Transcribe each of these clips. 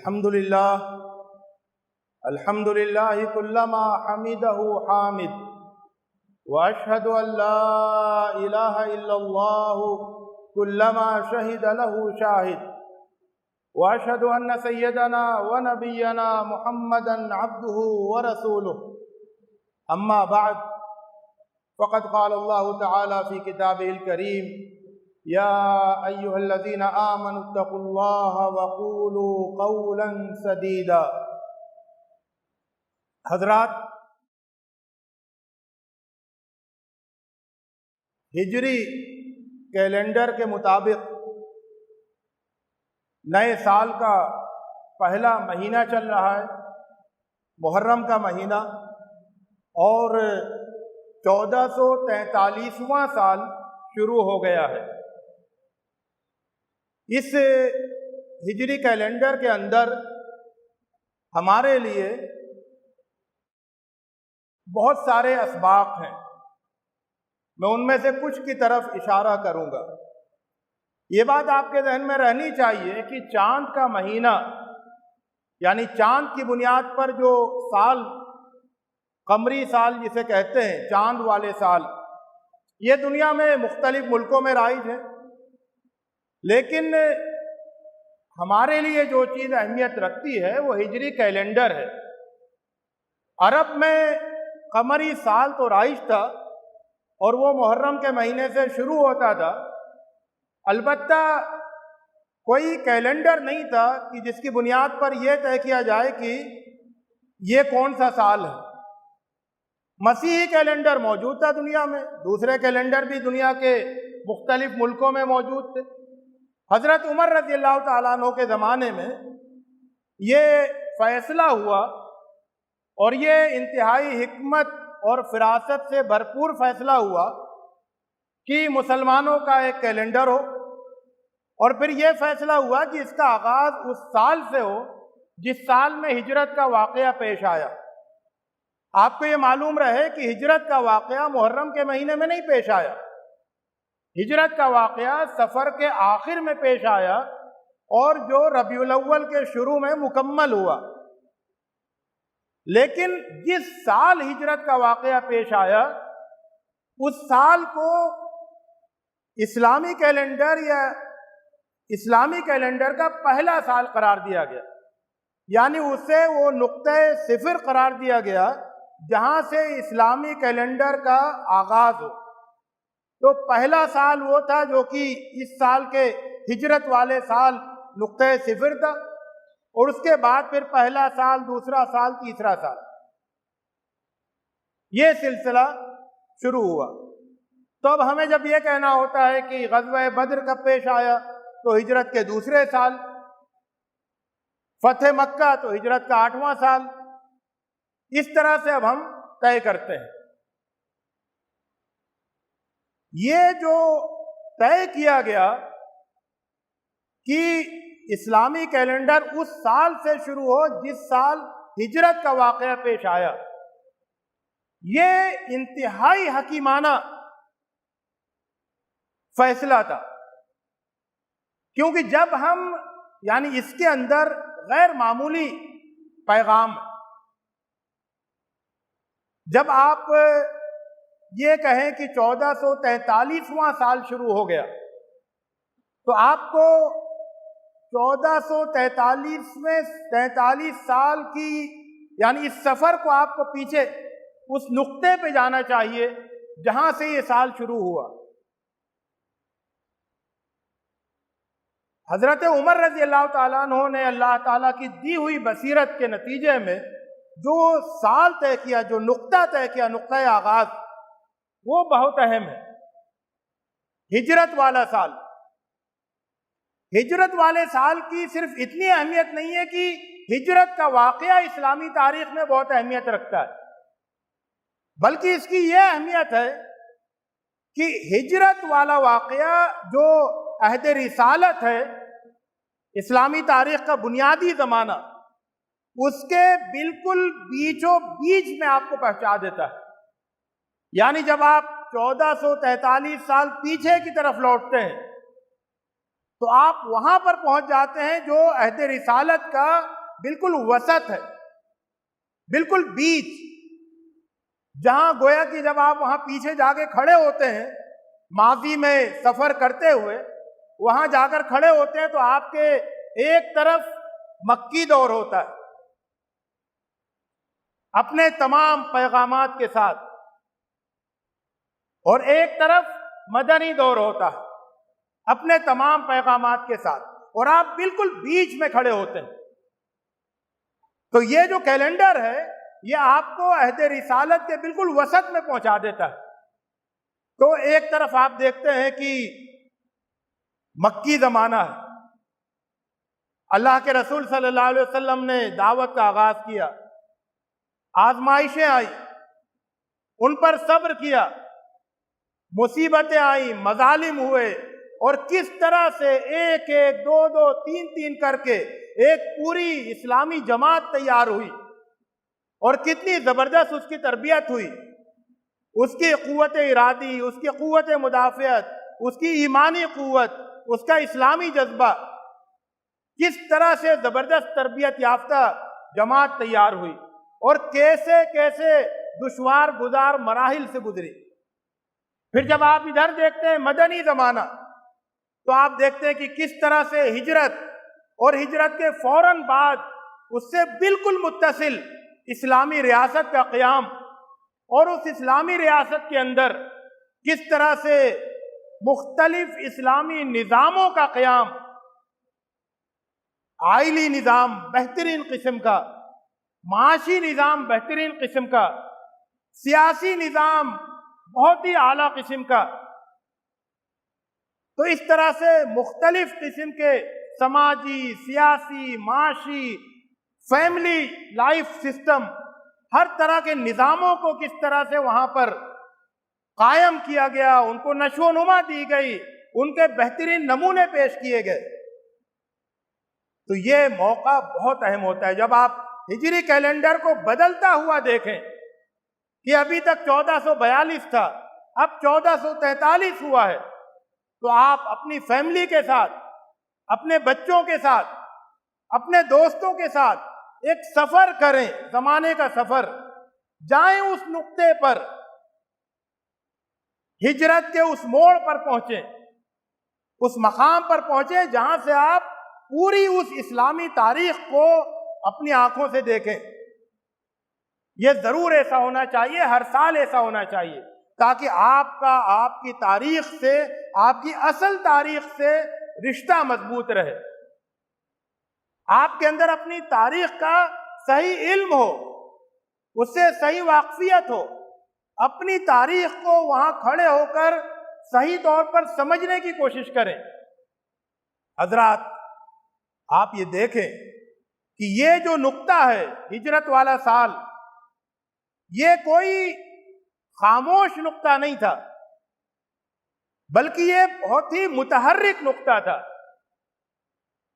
الحمد لله كلما حمده حامد وأشهد أن لا إله إلا الله كلما شهد له شاهد وأشهد أن سيدنا ونبينا محمدا عبده ورسوله أما بعد فقد قال الله تعالى في كتابه الكريم يا أيها الذين آمنوا اتقوا الله وقولوا قولا سديدا۔ حضرات، ہجری کیلنڈر کے مطابق نئے سال کا پہلا مہینہ چل رہا ہے، محرم کا مہینہ، اور 1443واں سال شروع ہو گیا ہے۔ اس ہجری کیلنڈر کے اندر ہمارے لیے بہت سارے اسباق ہیں، میں ان میں سے کچھ کی طرف اشارہ کروں گا۔ یہ بات آپ کے ذہن میں رہنی چاہیے کہ چاند کا مہینہ، یعنی چاند کی بنیاد پر جو سال، قمری سال جسے کہتے ہیں، چاند والے سال، یہ دنیا میں مختلف ملکوں میں رائج ہے، لیکن ہمارے لیے جو چیز اہمیت رکھتی ہے وہ ہجری کیلنڈر ہے۔ عرب میں قمری سال تو رائج تھا اور وہ محرم کے مہینے سے شروع ہوتا تھا، البتہ کوئی کیلنڈر نہیں تھا کہ جس کی بنیاد پر یہ طے کیا جائے کہ یہ کون سا سال ہے۔ مسیحی کیلنڈر موجود تھا دنیا میں، دوسرے کیلنڈر بھی دنیا کے مختلف ملکوں میں موجود تھے۔ حضرت عمر رضی اللہ تعالیٰ عنہ کے زمانے میں یہ فیصلہ ہوا، اور یہ انتہائی حکمت اور فراست سے بھرپور فیصلہ ہوا کہ مسلمانوں کا ایک کیلنڈر ہو، اور پھر یہ فیصلہ ہوا کہ اس کا آغاز اس سال سے ہو جس سال میں ہجرت کا واقعہ پیش آیا۔ آپ کو یہ معلوم رہے کہ ہجرت کا واقعہ محرم کے مہینے میں نہیں پیش آیا، ہجرت کا واقعہ سفر کے آخر میں پیش آیا، اور جو ربیع الاول کے شروع میں مکمل ہوا۔ لیکن جس سال ہجرت کا واقعہ پیش آیا، اس سال کو اسلامی کیلنڈر یا اسلامی کیلنڈر کا پہلا سال قرار دیا گیا، یعنی اسے وہ نقطہ صفر قرار دیا گیا جہاں سے اسلامی کیلنڈر کا آغاز ہو۔ تو پہلا سال وہ تھا جو کہ اس سال کے ہجرت والے سال نقطہ صفر تھا، اور اس کے بعد پھر پہلا سال، دوسرا سال، تیسرا سال، یہ سلسلہ شروع ہوا۔ تو اب ہمیں جب یہ کہنا ہوتا ہے کہ غزوہ بدر کب پیش آیا، تو ہجرت کے دوسرے سال، فتح مکہ تو ہجرت کا 8واں سال، اس طرح سے اب ہم طے کرتے ہیں۔ یہ جو طے کیا گیا کہ اسلامی کیلنڈر اس سال سے شروع ہو جس سال ہجرت کا واقعہ پیش آیا، یہ انتہائی حکیمانہ فیصلہ تھا، کیونکہ جب ہم، یعنی اس کے اندر غیر معمولی پیغام، جب آپ یہ کہیں کہ 1443واں سال شروع ہو گیا، تو آپ کو 1443 سال کی، یعنی اس سفر کو آپ کو پیچھے اس نقطے پہ جانا چاہیے جہاں سے یہ سال شروع ہوا۔ حضرت عمر رضی اللہ تعالیٰ عنہ نے اللہ تعالیٰ کی دی ہوئی بصیرت کے نتیجے میں جو سال طے کیا، جو نقطہ طے کیا، نقطہ آغاز، وہ بہت اہم ہے۔ ہجرت والا سال، ہجرت والے سال کی صرف اتنی اہمیت نہیں ہے کہ ہجرت کا واقعہ اسلامی تاریخ میں بہت اہمیت رکھتا ہے، بلکہ اس کی یہ اہمیت ہے کہ ہجرت والا واقعہ جو عہد رسالت ہے، اسلامی تاریخ کا بنیادی زمانہ، اس کے بالکل بیچوں بیچ میں آپ کو پہنچا دیتا ہے۔ یعنی جب آپ 1443 سال پیچھے کی طرف لوٹتے ہیں تو آپ وہاں پر پہنچ جاتے ہیں جو عہد رسالت کا بالکل وسط ہے، بالکل بیچ، جہاں گویا کہ جب آپ وہاں پیچھے جا کے کھڑے ہوتے ہیں ماضی میں سفر کرتے ہوئے، وہاں جا کر کھڑے ہوتے ہیں تو آپ کے ایک طرف مکی دور ہوتا ہے اپنے تمام پیغامات کے ساتھ، اور ایک طرف مدنی دور ہوتا ہے اپنے تمام پیغامات کے ساتھ، اور آپ بالکل بیچ میں کھڑے ہوتے ہیں۔ تو یہ جو کیلنڈر ہے یہ آپ کو عہد رسالت کے بالکل وسط میں پہنچا دیتا ہے۔ تو ایک طرف آپ دیکھتے ہیں کہ مکی زمانہ ہے، اللہ کے رسول صلی اللہ علیہ وسلم نے دعوت کا آغاز کیا، آزمائشیں آئی، ان پر صبر کیا، مصیبتیں آئیں، مظالم ہوئے، اور کس طرح سے ایک ایک دو دو تین تین کر کے ایک پوری اسلامی جماعت تیار ہوئی، اور کتنی زبردست اس کی تربیت ہوئی، اس کی قوت ارادی، اس کی قوت مدافعت، اس کی ایمانی قوت، اس کا اسلامی جذبہ، کس طرح سے زبردست تربیت یافتہ جماعت تیار ہوئی، اور کیسے کیسے دشوار گزار مراحل سے گزری۔ پھر جب آپ ادھر دیکھتے ہیں مدنی زمانہ، تو آپ دیکھتے ہیں کہ کس طرح سے ہجرت، اور ہجرت کے فوراً بعد اس سے بالکل متصل اسلامی ریاست کا قیام، اور اس اسلامی ریاست کے اندر کس طرح سے مختلف اسلامی نظاموں کا قیام، آئلی نظام بہترین قسم کا، معاشی نظام بہترین قسم کا، سیاسی نظام بہت ہی اعلیٰ قسم کا۔ تو اس طرح سے مختلف قسم کے سماجی، سیاسی، معاشی، فیملی لائف سسٹم، ہر طرح کے نظاموں کو کس طرح سے وہاں پر قائم کیا گیا، ان کو نشو و نما دی گئی، ان کے بہترین نمونے پیش کیے گئے۔ تو یہ موقع بہت اہم ہوتا ہے جب آپ ہجری کیلنڈر کو بدلتا ہوا دیکھیں کہ ابھی تک 1442 تھا، اب 1443 ہوا ہے، تو آپ اپنی فیملی کے ساتھ، اپنے بچوں کے ساتھ، اپنے دوستوں کے ساتھ ایک سفر کریں، زمانے کا سفر، جائیں اس نقطے پر، ہجرت کے اس موڑ پر پہنچیں، اس مقام پر پہنچیں جہاں سے آپ پوری اس اسلامی تاریخ کو اپنی آنکھوں سے دیکھیں۔ یہ ضرور ایسا ہونا چاہیے، ہر سال ایسا ہونا چاہیے، تاکہ آپ کی تاریخ سے، آپ کی اصل تاریخ سے رشتہ مضبوط رہے، آپ کے اندر اپنی تاریخ کا صحیح علم ہو، اس سے صحیح واقفیت ہو، اپنی تاریخ کو وہاں کھڑے ہو کر صحیح طور پر سمجھنے کی کوشش کریں۔ حضرات، آپ یہ دیکھیں کہ یہ جو نقطہ ہے ہجرت والا سال، یہ کوئی خاموش نقطہ نہیں تھا، بلکہ یہ بہت ہی متحرک نقطہ تھا۔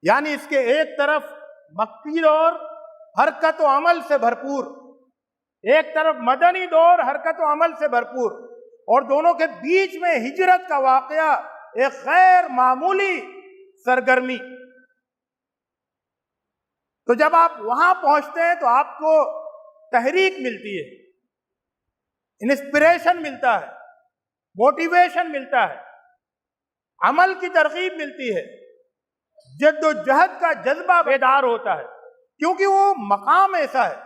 یعنی اس کے ایک طرف مکی دور حرکت و عمل سے بھرپور، ایک طرف مدنی دور حرکت و عمل سے بھرپور، اور دونوں کے بیچ میں ہجرت کا واقعہ ایک غیر معمولی سرگرمی۔ تو جب آپ وہاں پہنچتے ہیں تو آپ کو تحریک ملتی ہے، انسپریشن ملتا ہے، موٹیویشن ملتا ہے، عمل کی ترغیب ملتی ہے، جد و جہد کا جذبہ بیدار ہوتا ہے، کیونکہ وہ مقام ایسا ہے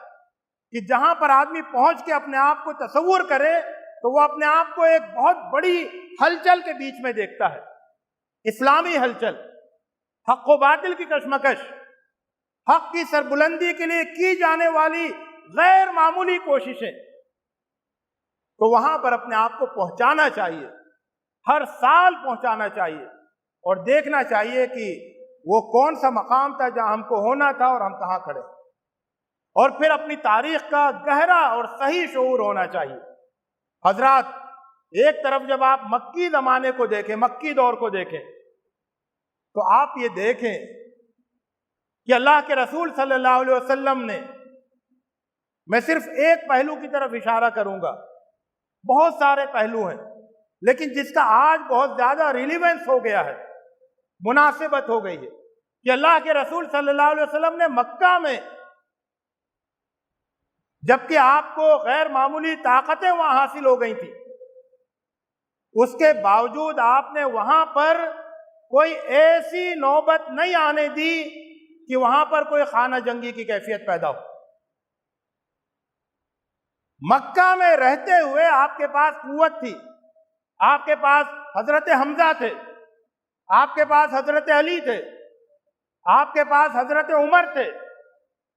کہ جہاں پر آدمی پہنچ کے اپنے آپ کو تصور کرے تو وہ اپنے آپ کو ایک بہت بڑی ہلچل کے بیچ میں دیکھتا ہے، اسلامی ہلچل، حق و باطل کی کشمکش، حق کی سربلندی کے لیے کی جانے والی غیر معمولی کوششیں۔ تو وہاں پر اپنے آپ کو پہنچانا چاہیے، ہر سال پہنچانا چاہیے، اور دیکھنا چاہیے کہ وہ کون سا مقام تھا جہاں ہم کو ہونا تھا اور ہم کہاں کھڑے، اور پھر اپنی تاریخ کا گہرا اور صحیح شعور ہونا چاہیے۔ حضرات، ایک طرف جب آپ مکی زمانے کو دیکھیں، مکی دور کو دیکھیں، تو آپ یہ دیکھیں کہ اللہ کے رسول صلی اللہ علیہ وسلم نے، میں صرف ایک پہلو کی طرف اشارہ کروں گا، بہت سارے پہلو ہیں لیکن جس کا آج بہت زیادہ ریلیونس ہو گیا ہے، مناسبت ہو گئی ہے کہ اللہ کے رسول صلی اللہ علیہ وسلم نے مکہ میں، جبکہ آپ کو غیر معمولی طاقتیں وہاں حاصل ہو گئی تھیں، اس کے باوجود آپ نے وہاں پر کوئی ایسی نوبت نہیں آنے دی کہ وہاں پر کوئی خانہ جنگی کی کیفیت پیدا ہو۔ مکہ میں رہتے ہوئے آپ کے پاس قوت تھی، آپ کے پاس حضرت حمزہ تھے، آپ کے پاس حضرت علی تھے، آپ کے پاس حضرت عمر تھے،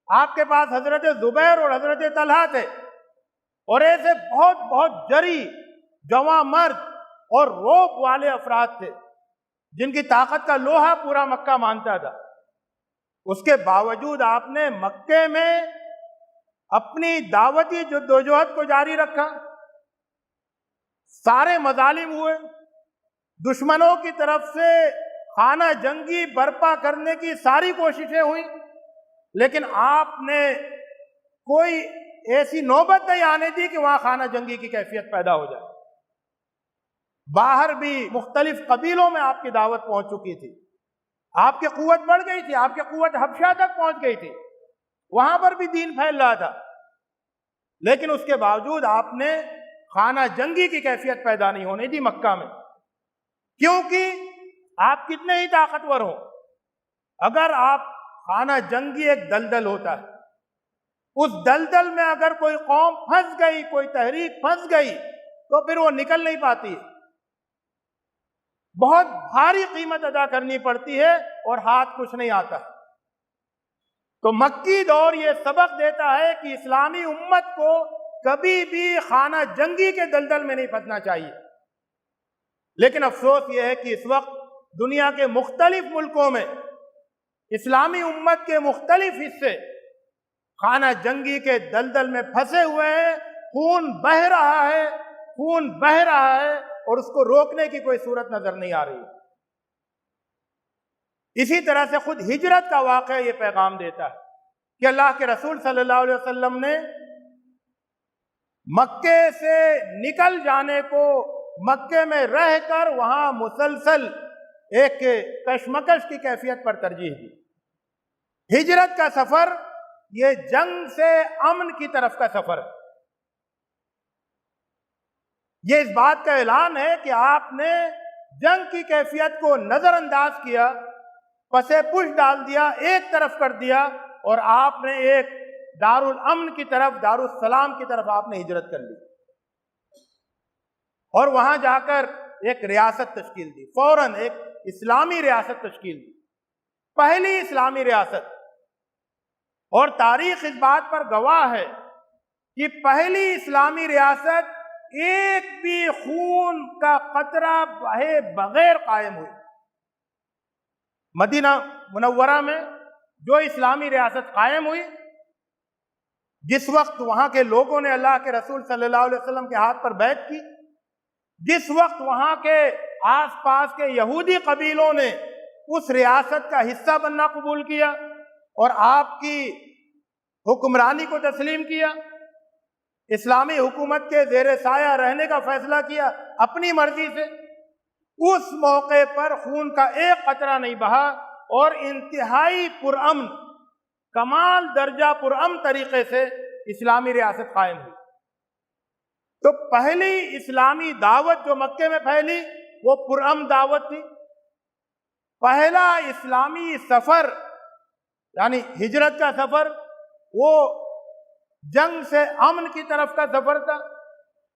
آپ کے پاس حضرت زبیر اور حضرت طلحہ تھے، اور ایسے بہت بہت جری جواں مرد اور روب والے افراد تھے جن کی طاقت کا لوہا پورا مکہ مانتا تھا۔ اس کے باوجود آپ نے مکے میں اپنی دعوتی جدوجہد کو جاری رکھا، سارے مظالم ہوئے، دشمنوں کی طرف سے خانہ جنگی برپا کرنے کی ساری کوششیں ہوئیں، لیکن آپ نے کوئی ایسی نوبت نہیں آنے دی کہ وہاں خانہ جنگی کی کیفیت پیدا ہو جائے۔ باہر بھی مختلف قبیلوں میں آپ کی دعوت پہنچ چکی تھی، آپ کی قوت بڑھ گئی تھی، آپ کی قوت حبشہ تک پہنچ گئی تھی، وہاں پر بھی دین پھیل رہا تھا، لیکن اس کے باوجود آپ نے خانہ جنگی کی کیفیت پیدا نہیں ہونے دی مکہ میں، کیونکہ آپ کتنے ہی طاقتور ہوں، اگر آپ خانہ جنگی ایک دلدل ہوتا ہے، اس دلدل میں اگر کوئی قوم پھنس گئی، کوئی تحریک پھنس گئی تو پھر وہ نکل نہیں پاتی، بہت بھاری قیمت ادا کرنی پڑتی ہے اور ہاتھ کچھ نہیں آتا۔ تو مکی دور یہ سبق دیتا ہے کہ اسلامی امت کو کبھی بھی خانہ جنگی کے دلدل میں نہیں پھنسنا چاہیے، لیکن افسوس یہ ہے کہ اس وقت دنیا کے مختلف ملکوں میں اسلامی امت کے مختلف حصے خانہ جنگی کے دلدل میں پھنسے ہوئے ہیں، خون بہہ رہا ہے، خون بہہ رہا ہے، اور اس کو روکنے کی کوئی صورت نظر نہیں آ رہی۔ اسی طرح سے خود ہجرت کا واقعہ یہ پیغام دیتا ہے کہ اللہ کے رسول صلی اللہ علیہ وسلم نے مکے سے نکل جانے کو، مکے میں رہ کر وہاں مسلسل ایک کشمکش کی کیفیت پر ترجیح دی۔ ہجرت کا سفر یہ جنگ سے امن کی طرف کا سفر ہے۔ یہ اس بات کا اعلان ہے کہ آپ نے جنگ کی کیفیت کو نظر انداز کیا، پسے پش ڈال دیا، ایک طرف کر دیا، اور آپ نے ایک دارالامن کی طرف، دارالسلام کی طرف آپ نے ہجرت کر لی، اور وہاں جا کر ایک ریاست تشکیل دی، فوراً ایک اسلامی ریاست تشکیل دی، پہلی اسلامی ریاست۔ اور تاریخ اس بات پر گواہ ہے کہ پہلی اسلامی ریاست ایک بھی خون کا قطرہ بہے بغیر قائم ہوئی۔ مدینہ منورہ میں جو اسلامی ریاست قائم ہوئی، جس وقت وہاں کے لوگوں نے اللہ کے رسول صلی اللہ علیہ وسلم کے ہاتھ پر بیعت کی، جس وقت وہاں کے آس پاس کے یہودی قبیلوں نے اس ریاست کا حصہ بننا قبول کیا اور آپ کی حکمرانی کو تسلیم کیا، اسلامی حکومت کے زیر سایہ رہنے کا فیصلہ کیا اپنی مرضی سے، اس موقع پر خون کا ایک قطرہ نہیں بہا، اور انتہائی پرامن، کمال درجہ پرامن طریقے سے اسلامی ریاست قائم ہوئی۔ تو پہلی اسلامی دعوت جو مکے میں پھیلی وہ پرامن دعوت تھی۔ پہلا اسلامی سفر یعنی ہجرت کا سفر وہ جنگ سے امن کی طرف کا سفر تھا،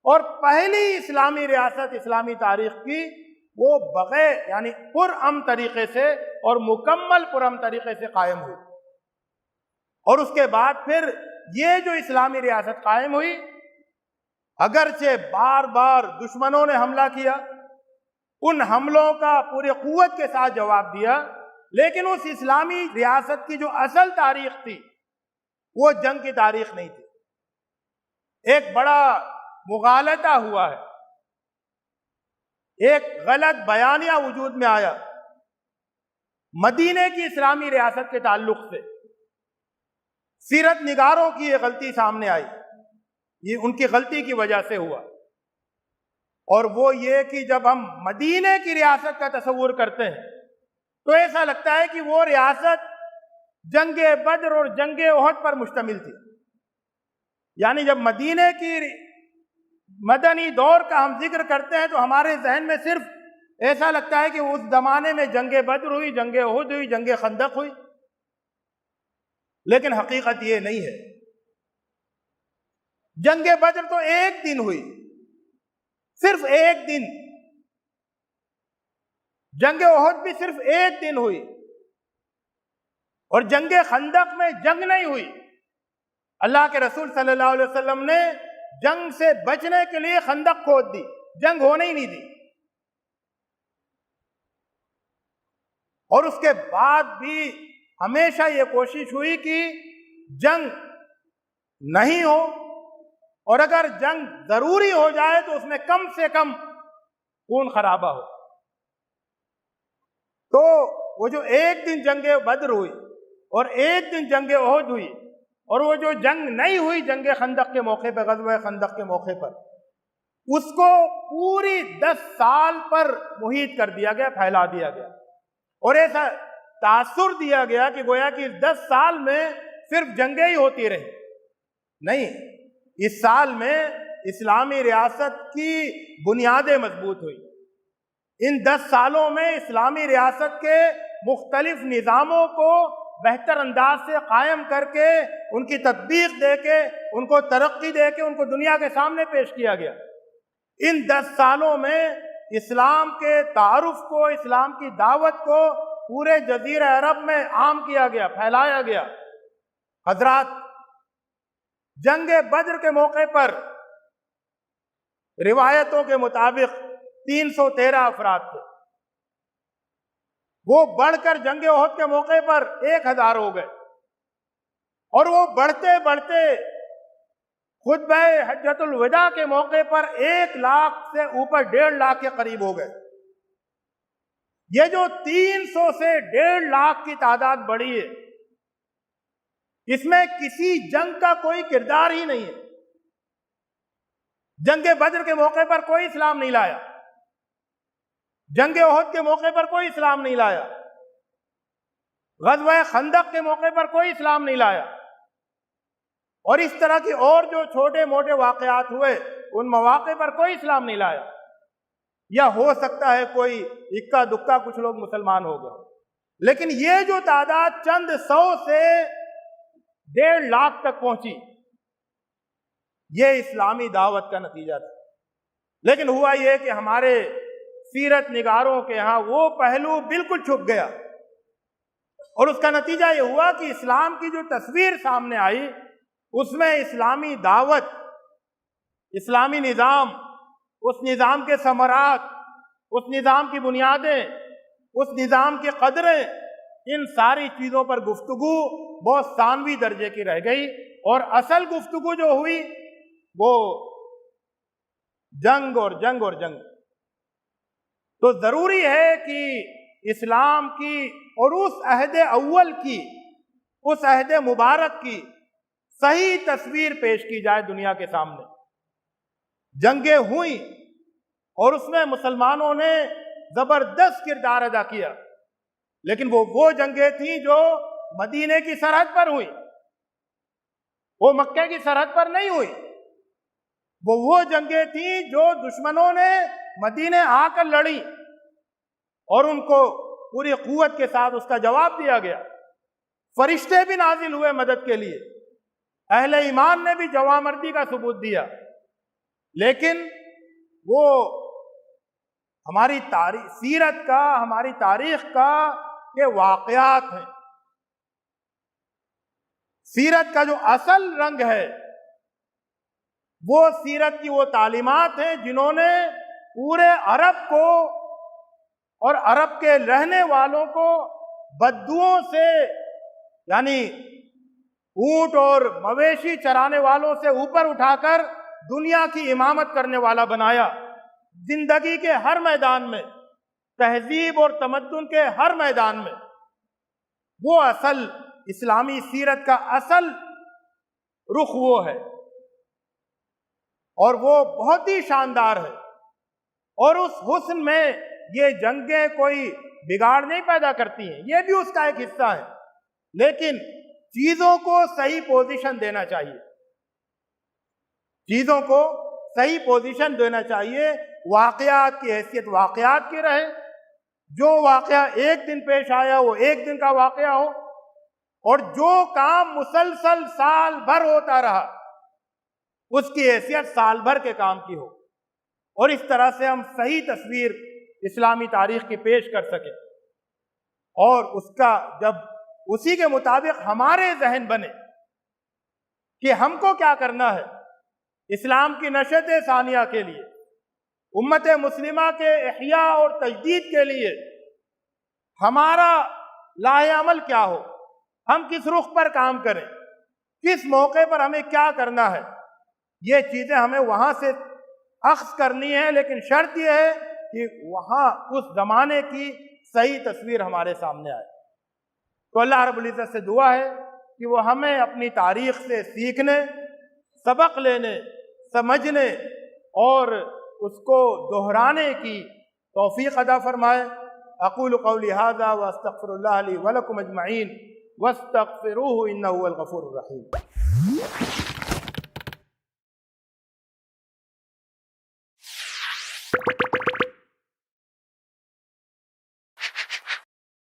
اور پہلی اسلامی ریاست اسلامی تاریخ کی وہ بغیر یعنی پرامن طریقے سے اور مکمل پرامن طریقے سے قائم ہوئی۔ اور اس کے بعد پھر یہ جو اسلامی ریاست قائم ہوئی، اگرچہ بار بار دشمنوں نے حملہ کیا، ان حملوں کا پوری قوت کے ساتھ جواب دیا، لیکن اس اسلامی ریاست کی جو اصل تاریخ تھی وہ جنگ کی تاریخ نہیں تھی۔ ایک بڑا مغالطہ ہوا ہے، ایک غلط بیانیہ وجود میں آیا مدینے کی اسلامی ریاست کے تعلق سے۔ سیرت نگاروں کی یہ غلطی سامنے آئی، یہ ان کی غلطی کی وجہ سے ہوا، اور وہ یہ کہ جب ہم مدینے کی ریاست کا تصور کرتے ہیں تو ایسا لگتا ہے کہ وہ ریاست جنگ بدر اور جنگ احد پر مشتمل تھی. یعنی جب مدینے کی مدنی دور کا ہم ذکر کرتے ہیں تو ہمارے ذہن میں صرف ایسا لگتا ہے کہ اس زمانے میں جنگ بدر ہوئی، جنگ احد ہوئی، جنگ خندق ہوئی، لیکن حقیقت یہ نہیں ہے. جنگ بدر تو ایک دن ہوئی، صرف ایک دن. جنگ احد بھی صرف ایک دن ہوئی، اور جنگ خندق میں جنگ نہیں ہوئی. اللہ کے رسول صلی اللہ علیہ وسلم نے جنگ سے بچنے کے لیے خندق کھود دی، جنگ ہونے ہی نہیں دی. اور اس کے بعد بھی ہمیشہ یہ کوشش ہوئی کہ جنگ نہیں ہو، اور اگر جنگ ضروری ہو جائے تو اس میں کم سے کم خون خرابہ ہو. تو وہ جو ایک دن جنگ بدر ہوئی اور ایک دن جنگ احد ہوئی، اور وہ جو جنگ نہیں ہوئی جنگ خندق کے موقع پہ، غزوہ خندق کے موقع پر، اس کو پوری 10 سال پر محیط کر دیا گیا، پھیلا دیا گیا، اور ایسا تاثر دیا گیا کہ گویا کہ 10 سال میں صرف جنگیں ہی ہوتی رہی. نہیں، اس سال میں اسلامی ریاست کی بنیادیں مضبوط ہوئی. ان 10 سالوں میں اسلامی ریاست کے مختلف نظاموں کو بہتر انداز سے قائم کر کے، ان کی تطبیق دے کے، ان کو ترقی دے کے، ان کو دنیا کے سامنے پیش کیا گیا. ان 10 سالوں میں اسلام کے تعارف کو، اسلام کی دعوت کو پورے جزیرہ عرب میں عام کیا گیا، پھیلایا گیا. حضرات، جنگ بدر کے موقع پر روایتوں کے مطابق 313 افراد تھے. وہ بڑھ کر جنگ احد کے موقع پر 1000 ہو گئے، اور وہ بڑھتے بڑھتے خطبہ حجۃ الوداع کے موقع پر 1 لاکھ سے اوپر 1.5 لاکھ کے قریب ہو گئے. یہ جو 300 سے 1.5 لاکھ کی تعداد بڑھی ہے، اس میں کسی جنگ کا کوئی کردار ہی نہیں ہے. جنگ بدر کے موقع پر کوئی اسلام نہیں لایا، جنگ احد کے موقع پر کوئی اسلام نہیں لایا، غزوہ خندق کے موقع پر کوئی اسلام نہیں لایا، اور اس طرح کی اور جو چھوٹے موٹے واقعات ہوئے ان مواقع پر کوئی اسلام نہیں لایا. یا ہو سکتا ہے کوئی اکا دکا کچھ لوگ مسلمان ہو گئے، لیکن یہ جو تعداد چند 100 سے 1.5 لاکھ تک پہنچی، یہ اسلامی دعوت کا نتیجہ تھا. لیکن ہوا یہ کہ ہمارے سیرت نگاروں کے ہاں وہ پہلو بالکل چھپ گیا، اور اس کا نتیجہ یہ ہوا کہ اسلام کی جو تصویر سامنے آئی اس میں اسلامی دعوت، اسلامی نظام، اس نظام کے ثمرات، اس نظام کی بنیادیں، اس نظام کی قدریں، ان ساری چیزوں پر گفتگو بہت ثانوی درجے کی رہ گئی، اور اصل گفتگو جو ہوئی وہ جنگ اور جنگ اور جنگ. تو ضروری ہے کہ اسلام کی اور اس عہد اول کی، اس عہد مبارک کی صحیح تصویر پیش کی جائے دنیا کے سامنے. جنگیں ہوئیں اور اس میں مسلمانوں نے زبردست کردار ادا کیا، لیکن وہ جنگیں تھیں جو مدینے کی سرحد پر ہوئیں، وہ مکے کی سرحد پر نہیں ہوئی. وہ جنگیں تھیں جو دشمنوں نے مدینے آ کر لڑی، اور ان کو پوری قوت کے ساتھ اس کا جواب دیا گیا. فرشتے بھی نازل ہوئے مدد کے لیے، اہل ایمان نے بھی جوامردی کا ثبوت دیا. لیکن وہ ہماری سیرت کا، ہماری تاریخ کا یہ واقعات ہیں. سیرت کا جو اصل رنگ ہے وہ سیرت کی وہ تعلیمات ہیں جنہوں نے پورے عرب کو اور عرب کے رہنے والوں کو بددوؤں سے، یعنی اونٹ اور مویشی چرانے والوں سے اوپر اٹھا کر دنیا کی امامت کرنے والا بنایا. زندگی کے ہر میدان میں، تہذیب اور تمدن کے ہر میدان میں وہ اصل اسلامی سیرت کا اصل رخ وہ ہے، اور وہ بہت ہی شاندار ہے. اور اس حسن میں یہ جنگیں کوئی بگاڑ نہیں پیدا کرتی ہیں، یہ بھی اس کا ایک حصہ ہے، لیکن چیزوں کو صحیح پوزیشن دینا چاہیے، چیزوں کو صحیح پوزیشن دینا چاہیے، واقعات کی حیثیت واقعات کی رہے، جو واقعہ ایک دن پیش آیا وہ ایک دن کا واقعہ ہو، اور جو کام مسلسل سال بھر ہوتا رہا اس کی حیثیت سال بھر کے کام کی ہو، اور اس طرح سے ہم صحیح تصویر اسلامی تاریخ کی پیش کر سکیں، اور اس کا جب اسی کے مطابق ہمارے ذہن بنے کہ ہم کو کیا کرنا ہے اسلام کی نشت ثانیہ کے لیے، امت مسلمہ کے احیاء اور تجدید کے لیے ہمارا لاہ عمل کیا ہو، ہم کس رخ پر کام کریں، کس موقع پر ہمیں کیا کرنا ہے، یہ چیزیں ہمیں وہاں سے اخذ کرنی ہے، لیکن شرط یہ ہے کہ وہاں اس زمانے کی صحیح تصویر ہمارے سامنے آئے۔ تو اللہ رب العزت سے دعا ہے کہ وہ ہمیں اپنی تاریخ سے سیکھنے، سبق لینے، سمجھنے اور اس کو دہرانے کی توفیق عطا فرمائے۔ اقول قولی ھذا واستغفر اللہ لی ولکم اجمعین واستغفروہ انہ هو الغفور الرحیم۔